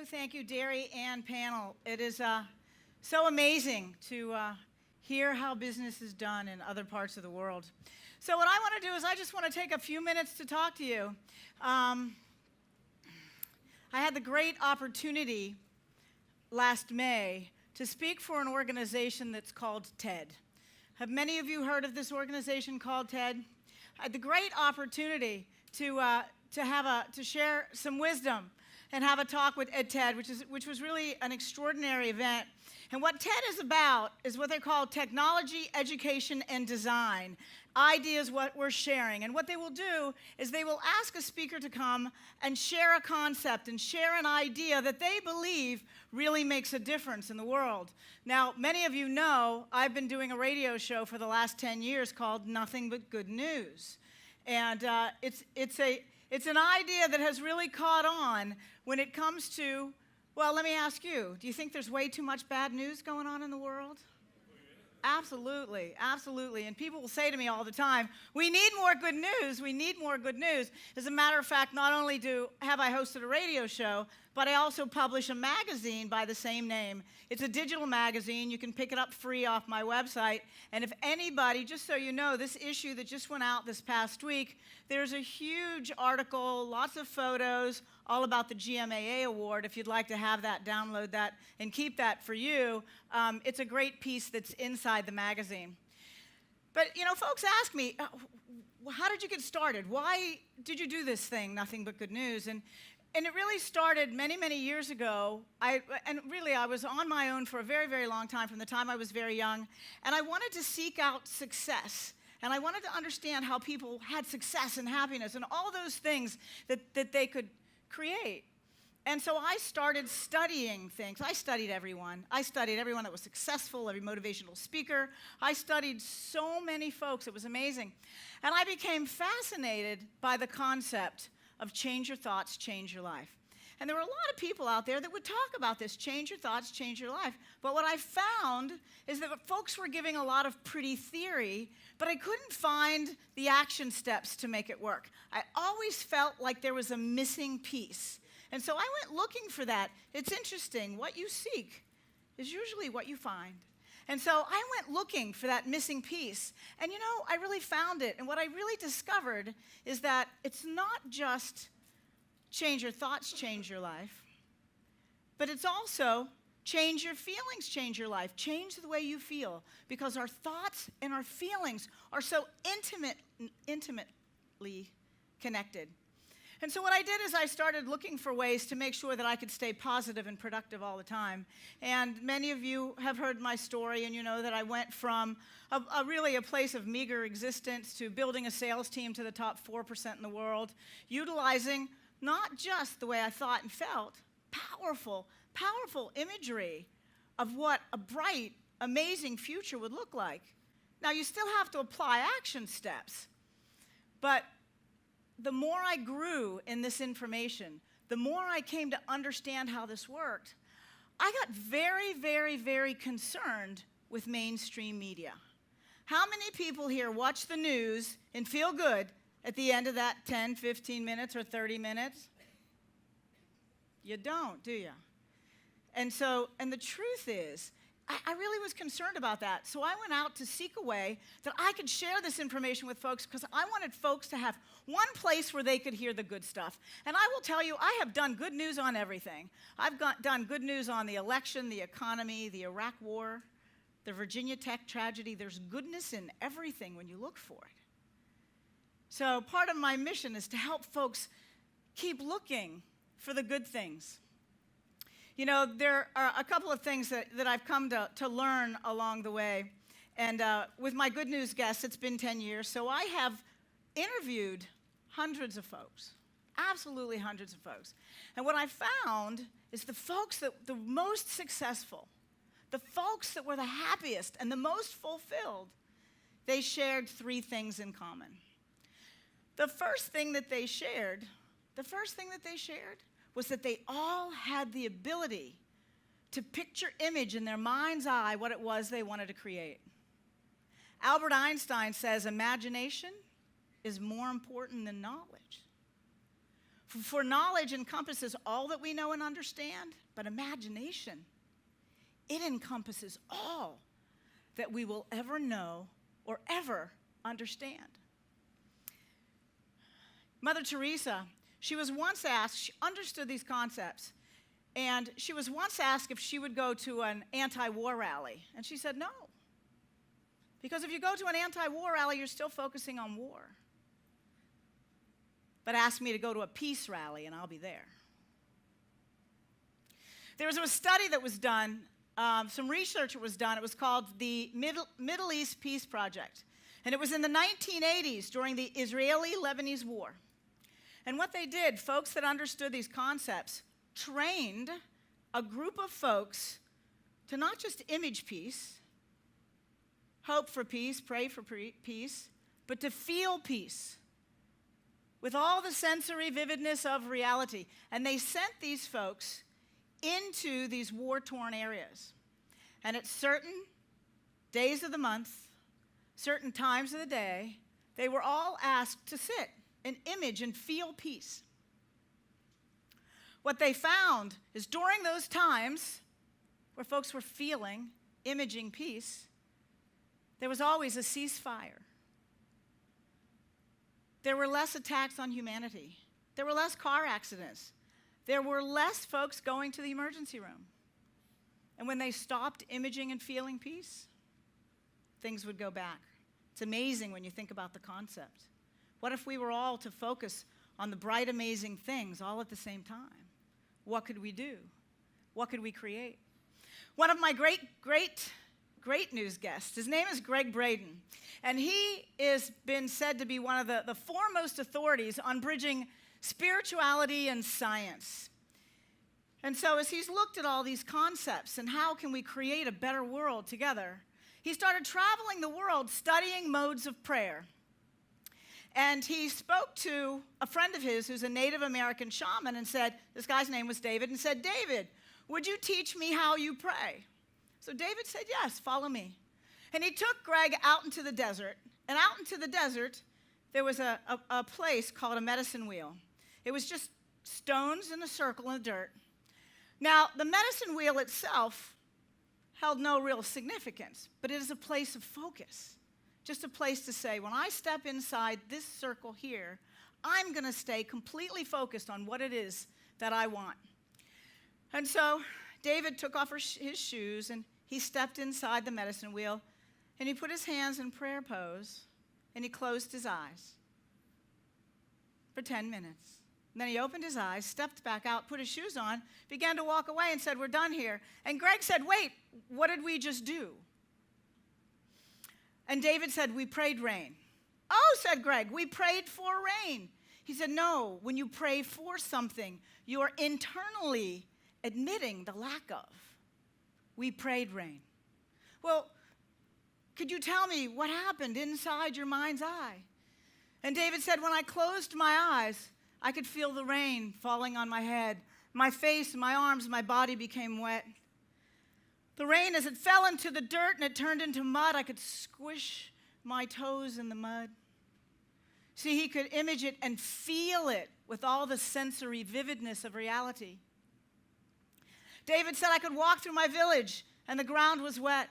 Thank you, Derry and panel. It is so amazing to hear how business is done in other parts of the world. So what I want to do is I just want to take a few minutes to talk to you. I had the great opportunity last May to speak for an organization that's called TED. Have many of you heard of this organization called TED? I had the great opportunity to share some wisdom and have a talk with TED, which was really an extraordinary event. And what TED is about is what they call technology, education, and design. Ideas, what we're sharing. And what they will do is they will ask a speaker to come and share a concept and share an idea that they believe really makes a difference in the world. Now, many of you know I've been doing a radio show for the last 10 years called Nothing But Good News. And it's an idea that has really caught on when it comes to, well, let me ask you, do you think there's way too much bad news going on in the world? Absolutely, absolutely. And people will say to me all the time, we need more good news, we need more good news. As a matter of fact, not only have I hosted a radio show, but I also publish a magazine by the same name. It's a digital magazine. You can pick it up free off my website. And if anybody, just so you know, this issue that just went out this past week, there's a huge article, lots of photos, all about the GMAA award. If you'd like to have that, download that and keep that for you. It's a great piece that's inside the magazine. But, you know, folks ask me, how did you get started? Why did you do this thing, Nothing But Good News? And it really started many, many years ago. I was on my own for a very, very long time, from the time I was very young. And I wanted to seek out success. And I wanted to understand how people had success and happiness and all those things that they could create. And so I started studying things. I studied everyone. I studied everyone that was successful, every motivational speaker. I studied so many folks. It was amazing. And I became fascinated by the concept of change your thoughts, change your life. And there were a lot of people out there that would talk about this, change your thoughts, change your life. But what I found is that folks were giving a lot of pretty theory, but I couldn't find the action steps to make it work. I always felt like there was a missing piece. And so I went looking for that. It's interesting. What you seek is usually what you find. And so I went looking for that missing piece. And you know, I really found it. And what I really discovered is that it's not just change your thoughts, change your life, but it's also change your feelings, change your life. Change the way you feel, because our thoughts and our feelings are so intimately connected. And so what I did is I started looking for ways to make sure that I could stay positive and productive all the time. And many of you have heard my story, and you know that I went from really a place of meager existence to building a sales team to the top 4% in the world, utilizing not just the way I thought and felt, powerful imagery of what a bright, amazing future would look like. Now, you still have to apply action steps, but the more I grew in this information, the more I came to understand how this worked, I got very, very, very concerned with mainstream media. How many people here watch the news and feel good at the end of that 10, 15 minutes or 30 minutes? You don't, do you? And the truth is, I really was concerned about that. So I went out to seek a way that I could share this information with folks, because I wanted folks to have one place where they could hear the good stuff. And I will tell you, I have done good news on everything. I've done good news on the election, the economy, the Iraq war, the Virginia Tech tragedy. There's goodness in everything when you look for it. So part of my mission is to help folks keep looking for the good things. You know, there are a couple of things that I've come to learn along the way. And with my good news guests, it's been 10 years, so I have interviewed hundreds of folks, absolutely hundreds of folks. And what I found is the folks that the most successful, the folks that were the happiest and the most fulfilled, they shared three things in common. The first thing that they shared was that they all had the ability to picture image in their mind's eye what it was they wanted to create. Albert Einstein says imagination is more important than knowledge. For knowledge encompasses all that we know and understand, but imagination, it encompasses all that we will ever know or ever understand. Mother Teresa, she was once asked, she understood these concepts, and she was once asked if she would go to an anti-war rally, and she said no. Because if you go to an anti-war rally, you're still focusing on war. But ask me to go to a peace rally, and I'll be there. There was a study that was done, some research that was done. It was called the Middle East Peace Project. And it was in the 1980s during the Israeli-Lebanese War. And what they did, folks that understood these concepts, trained a group of folks to not just image peace, hope for peace, pray for peace, but to feel peace with all the sensory vividness of reality. And they sent these folks into these war-torn areas. And at certain days of the month, certain times of the day, they were all asked to sit and image and feel peace. What they found is during those times where folks were feeling, imaging peace, there was always a ceasefire. There were less attacks on humanity. There were less car accidents. There were less folks going to the emergency room. And when they stopped imaging and feeling peace, things would go back. It's amazing when you think about the concept. What if we were all to focus on the bright, amazing things all at the same time? What could we do? What could we create? One of my great news guests, his name is Greg Braden, and he has been said to be one of the foremost authorities on bridging spirituality and science. And so as he's looked at all these concepts and how can we create a better world together, he started traveling the world studying modes of prayer. And he spoke to a friend of his who's a Native American shaman and said, this guy's name was David, and said, David, would you teach me how you pray? So David said, yes, follow me. And he took Greg out into the desert. And out into the desert, there was a place called a medicine wheel. It was just stones in a circle in the dirt. Now, the medicine wheel itself held no real significance, but it is a place of focus. Just a place to say, when I step inside this circle here, I'm going to stay completely focused on what it is that I want. And so David took off his shoes, and he stepped inside the medicine wheel, and he put his hands in prayer pose, and he closed his eyes for 10 minutes. And then he opened his eyes, stepped back out, put his shoes on, began to walk away and said, we're done here. And Greg said, wait, what did we just do? And David said, we prayed rain. Oh, said Greg, we prayed for rain. He said, no, when you pray for something, you are internally admitting the lack of. We prayed rain. Well, could you tell me what happened inside your mind's eye? And David said, when I closed my eyes, I could feel the rain falling on my head. My face, my arms, my body became wet. The rain, as it fell into the dirt and it turned into mud, I could squish my toes in the mud. See, he could image it and feel it with all the sensory vividness of reality. David said I could walk through my village and the ground was wet.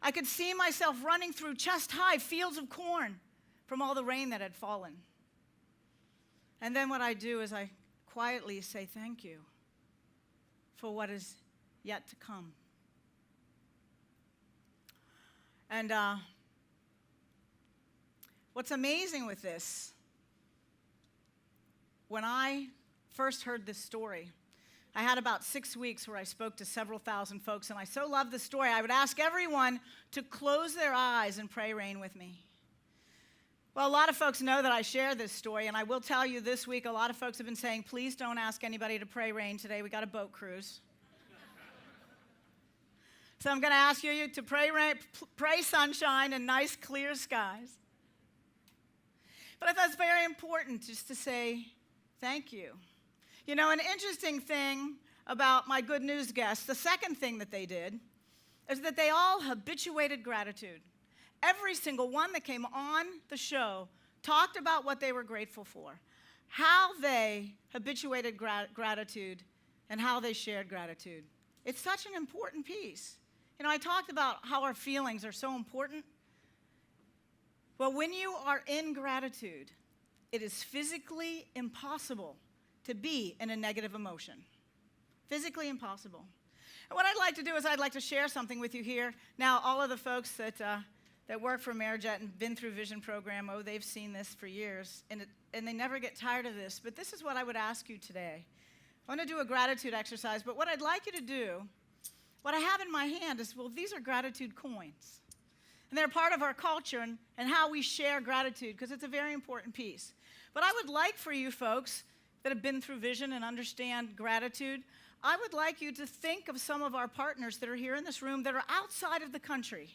I could see myself running through chest-high fields of corn from all the rain that had fallen. And then what I do is I quietly say thank you for what is yet to come. And what's amazing with this, when I first heard this story, I had about 6 weeks where I spoke to several thousand folks, and I so loved the story, I would ask everyone to close their eyes and pray rain with me. Well, a lot of folks know that I share this story, and I will tell you this week, a lot of folks have been saying, please don't ask anybody to pray rain today. We got a boat cruise. So I'm going to ask you to pray rain, pray sunshine and nice clear skies. But I thought it's very important just to say thank you. You know, an interesting thing about my good news guests, the second thing that they did, is that they all habituated gratitude. Every single one that came on the show talked about what they were grateful for, how they habituated gratitude and how they shared gratitude. It's such an important piece. You know, I talked about how our feelings are so important. Well, when you are in gratitude, it is physically impossible to be in a negative emotion. Physically impossible. And what I'd like to do is I'd like to share something with you here. Now, all of the folks that work for Amerijet and been through Vision Program, they've seen this for years, and they never get tired of this. But this is what I would ask you today. I want to do a gratitude exercise, but what I'd like you to do, what I have in my hand is, well, these are gratitude coins. And they're part of our culture and how we share gratitude, because it's a very important piece. But I would like for you folks that have been through Vision and understand gratitude, I would like you to think of some of our partners that are here in this room that are outside of the country,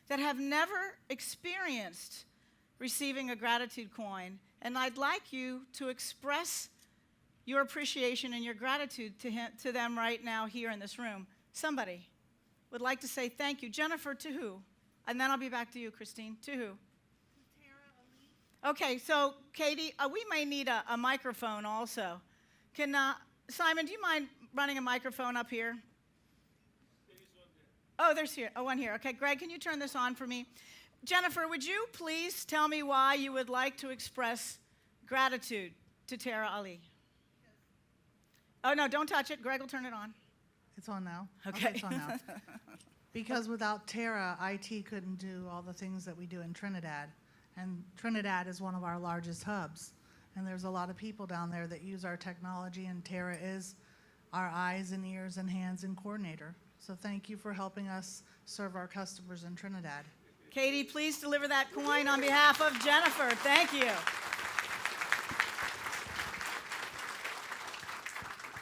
that have never experienced receiving a gratitude coin. And I'd like you to express your appreciation and your gratitude to them right now here in this room. Somebody would like to say thank you. Jennifer, to who? And then I'll be back to you, Christine. To who? Okay, so Katie, we may need a microphone also. Can Simon, do you mind running a microphone up here? Oh, there's one here. Okay, Greg, can you turn this on for me? Jennifer, would you please tell me why you would like to express gratitude to Tara Ali? Oh, no, don't touch it. Greg will turn it on. It's on now. Okay. It's on now. Because without Tara, IT couldn't do all the things that we do in Trinidad. And Trinidad is one of our largest hubs. And there's a lot of people down there that use our technology, and Tara is our eyes and ears and hands and coordinator. So thank you for helping us serve our customers in Trinidad. Katie, please deliver that coin on behalf of Jennifer. Thank you.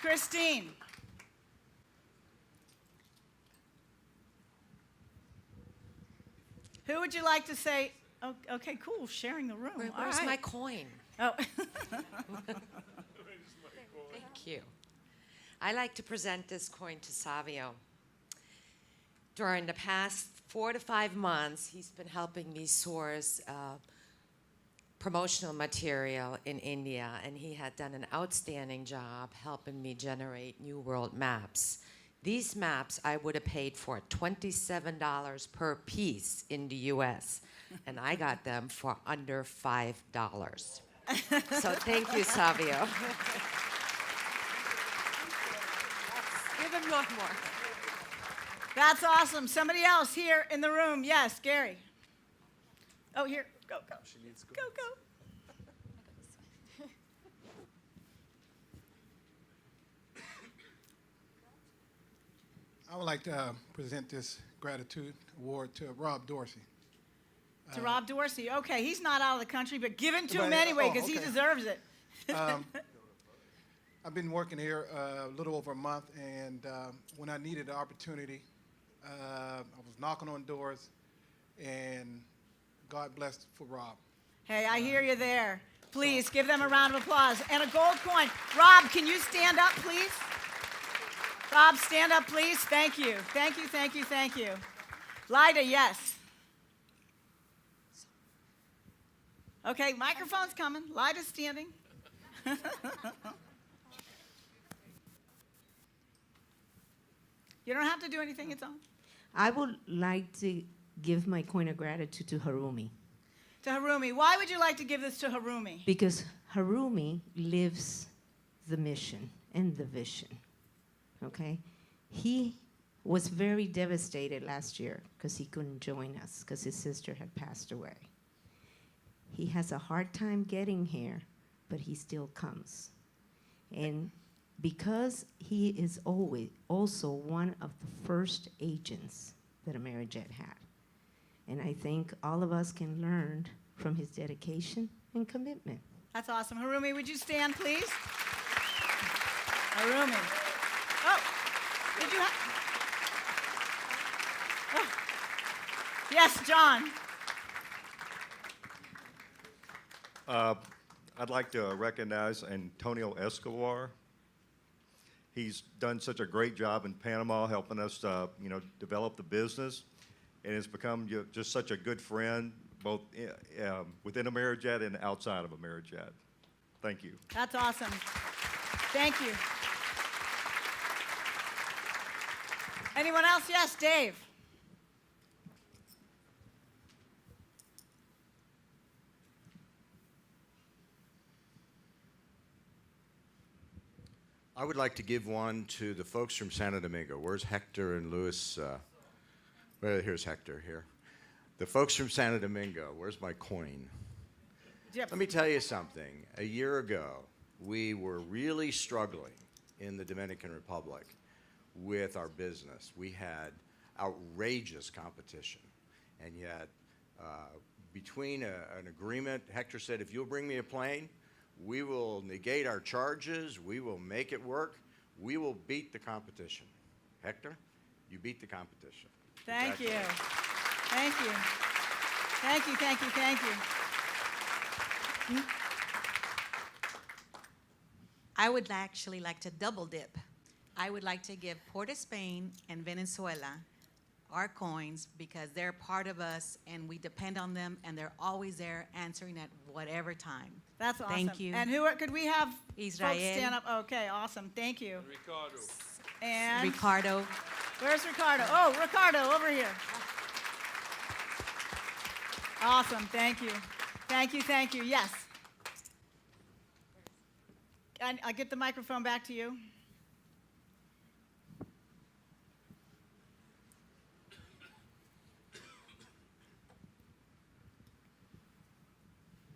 Christine. Who would you like to say? Oh, okay, cool, sharing the room. Where's my coin? Oh. Thank you. I like to present this coin to Savio. During the past 4 to 5 months, he's been helping me source promotional material in India, and he had done an outstanding job helping me generate New World maps. These maps I would have paid for $27 per piece in the US, and I got them for under $5. So thank you, Savio. Give him one more. That's awesome. Somebody else here in the room. Yes, Gary. Oh, here. Go, go. She needs to go. Go, go. I would like to present this gratitude award to Rob Dorsey. To Rob Dorsey. Okay, he's not out of the country, but give it to him anyway, because he deserves it. I've been working here a little over a month, and when I needed the opportunity, I was knocking on doors, and God blessed for Rob. Hey, I hear you there. Please give them a round of applause. And a gold coin. Rob, can you stand up, please? Rob, stand up, please. Thank you. Thank you, thank you, thank you. Lyda, yes. Okay, microphone's coming. Lyda's standing. You don't have to do anything, it's on. I would like to give my coin of gratitude to Harumi. To Harumi. Why would you like to give this to Harumi? Because Harumi lives the mission and the vision, okay? He was very devastated last year because he couldn't join us because his sister had passed away. He has a hard time getting here, but he still comes. And because he is always also one of the first agents that Amerijet had. And I think all of us can learn from his dedication and commitment. That's awesome. Harumi, would you stand, please? Harumi. Oh, did you have... Oh. Yes, John. I'd like to recognize Antonio Escobar. He's done such a great job in Panama helping us, develop the business, and has become just such a good friend, both within Amerijet and outside of Amerijet. Thank you. That's awesome. Thank you. Anyone else? Yes, Dave. I would like to give one to the folks from Santo Domingo. Where's Hector and Luis? Well, here's Hector here. The folks from Santo Domingo, where's my coin? Yep. Let me tell you something. A year ago, we were really struggling in the Dominican Republic with our business. We had outrageous competition. And yet, between an agreement, Hector said, if you'll bring me a plane, we will negate our charges, we will make it work, we will beat the competition. Hector, you beat the competition. Thank you. Thank you. Thank you, thank you, thank you. I would actually like to double dip. I would like to give Port of Spain and Venezuela our coins because they're part of us and we depend on them and they're always there answering at whatever time. That's awesome. Thank you. And who could we have Israel. folks stand up? Okay, awesome. Thank you. Ricardo. And Ricardo. where's Ricardo? Oh, Ricardo, over here. Awesome. Thank you. Thank you, thank you. Yes. And I'll get the microphone back to you.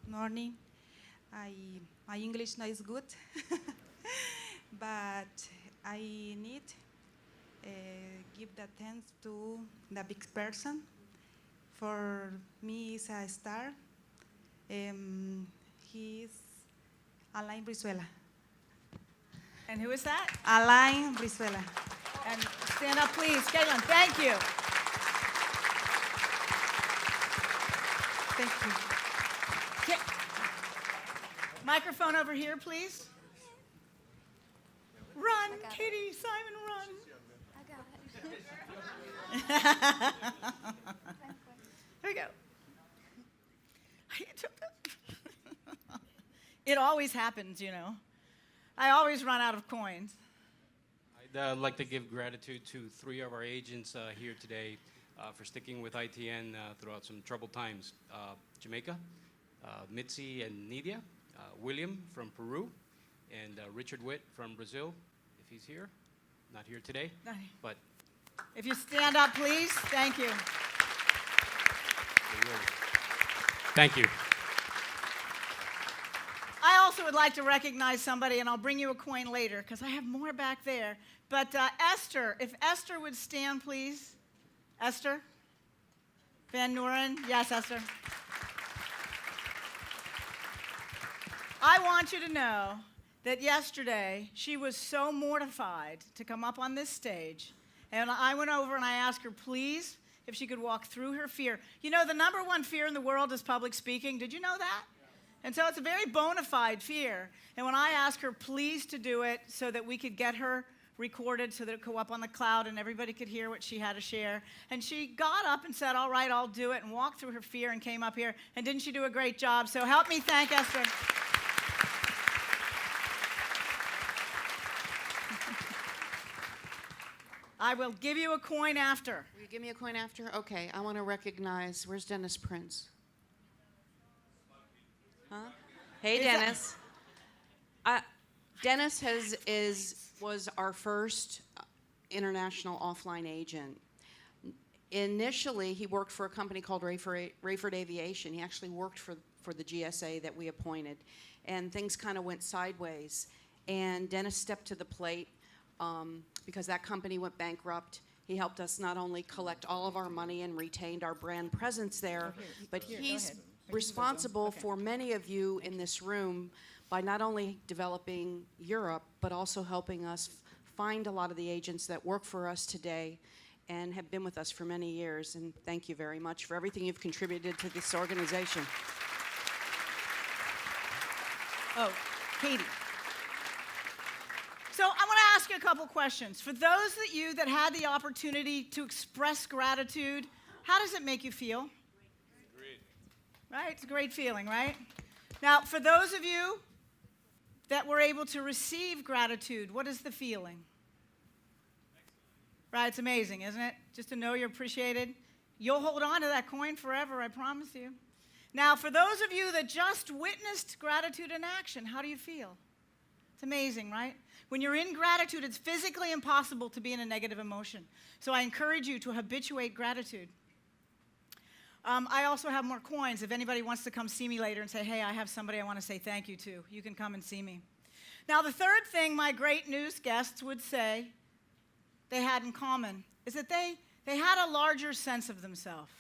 Morning. My English not is good, but I need give the thanks to the big person. For me, is a star. He's Alain Brizuela. And who is that? Alain Brizuela. And stand up, please. Caitlin, thank you. Thank you. Microphone over here, please. Run, Katie, Simon, run. There we go. It always happens, you know. I always run out of coins. I'd like to give gratitude to 3 of our agents here today for sticking with ITN throughout some troubled times. Jamaica, Mitzi and Nidia, William from Peru, and Richard Witt from Brazil, if he's here. Not here today, but If you stand up, please. Thank you. thank you. I also would like to recognize somebody, and I'll bring you a coin later because I have more back there. But Esther, if Esther would stand, please. Esther? Van Noren? Yes, Esther. I want you to know that yesterday she was so mortified to come up on this stage. And I went over and I asked her, please, if she could walk through her fear. You know, the number one fear in the world is public speaking. Did you know that? And so it's a very bona fide fear. And when I asked her, please, to do it so that we could get her recorded so that it could go up on the cloud and everybody could hear what she had to share. And she got up and said, all right, I'll do it, and walked through her fear and came up here. And didn't she do a great job? So help me thank Esther. I will give you a coin after. Will you give me a coin after? Okay, I want to recognize, where's Dennis Prince? Huh? Hey, Is that- Dennis. Dennis was our first international offline agent. Initially, he worked for a company called Rayford Aviation. He actually worked for the GSA that we appointed, and things kind of went sideways. And Dennis stepped to the plate because that company went bankrupt. He helped us not only collect all of our money and retained our brand presence there, but he's responsible for many of you in this room by not only developing Europe, but also helping us find a lot of the agents that work for us today and have been with us for many years. And thank you very much for everything you've contributed to this organization. Oh, Katie. So I want to ask you a couple questions. For those of you that had the opportunity to express gratitude, how does it make you feel? Great. Right? It's a great feeling, right? Now, for those of you that we're able to receive gratitude, what is the feeling? Right, it's amazing, isn't it? Just to know you're appreciated. You'll hold on to that coin forever, I promise you. Now, for those of you that just witnessed gratitude in action, how do you feel? It's amazing, right? When you're in gratitude, it's physically impossible to be in a negative emotion. So I encourage you to habituate gratitude. I also have more coins. If anybody wants to come see me later and say, hey, I have somebody I want to say thank you to, you can come and see me. Now, the third thing my great news guests would say they had in common is that they had a larger sense of themselves.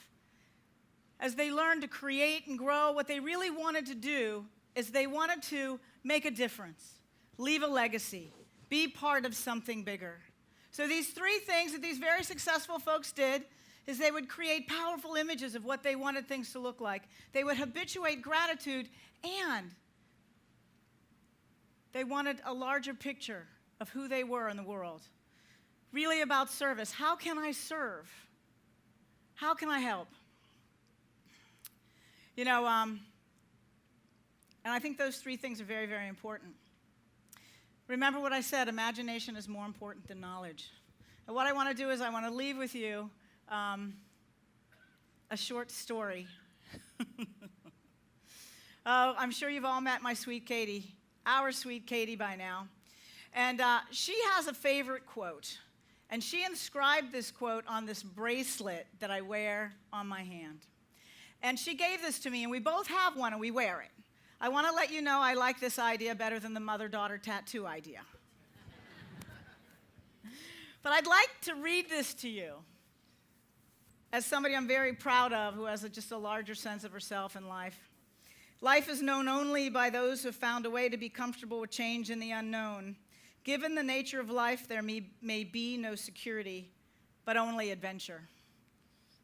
As they learned to create and grow, what they really wanted to do is they wanted to make a difference, leave a legacy, be part of something bigger. So these three things that these very successful folks did is they would create powerful images of what they wanted things to look like. They would habituate gratitude, and they wanted a larger picture of who they were in the world. Really about service. How can I serve? How can I help? You know, and I think those three things are very, very important. Remember what I said, imagination is more important than knowledge. And what I want to do is I want to leave with you a short story. Oh, I'm sure you've all met my sweet Katie, our sweet Katie by now. And she has a favorite quote. And she inscribed this quote on this bracelet that I wear on my hand. And she gave this to me, and we both have one, and we wear it. I want to let you know I like this idea better than the mother-daughter tattoo idea. But I'd like to read this to you as somebody I'm very proud of who has just a larger sense of herself in life. Life is known only by those who have found a way to be comfortable with change in the unknown. Given the nature of life, there may be no security, but only adventure.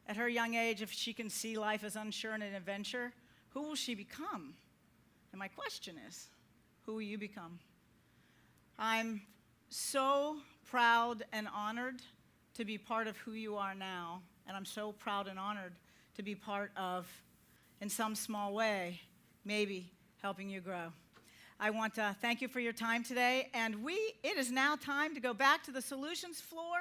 At her young age, if she can see life as unsure and an adventure, who will she become? And my question is, who will you become? I'm so proud and honored to be part of who you are now, and I'm so proud and honored to be part of, in some small way, maybe helping you grow. I want to thank you for your time today, and it is now time to go back to the solutions floor.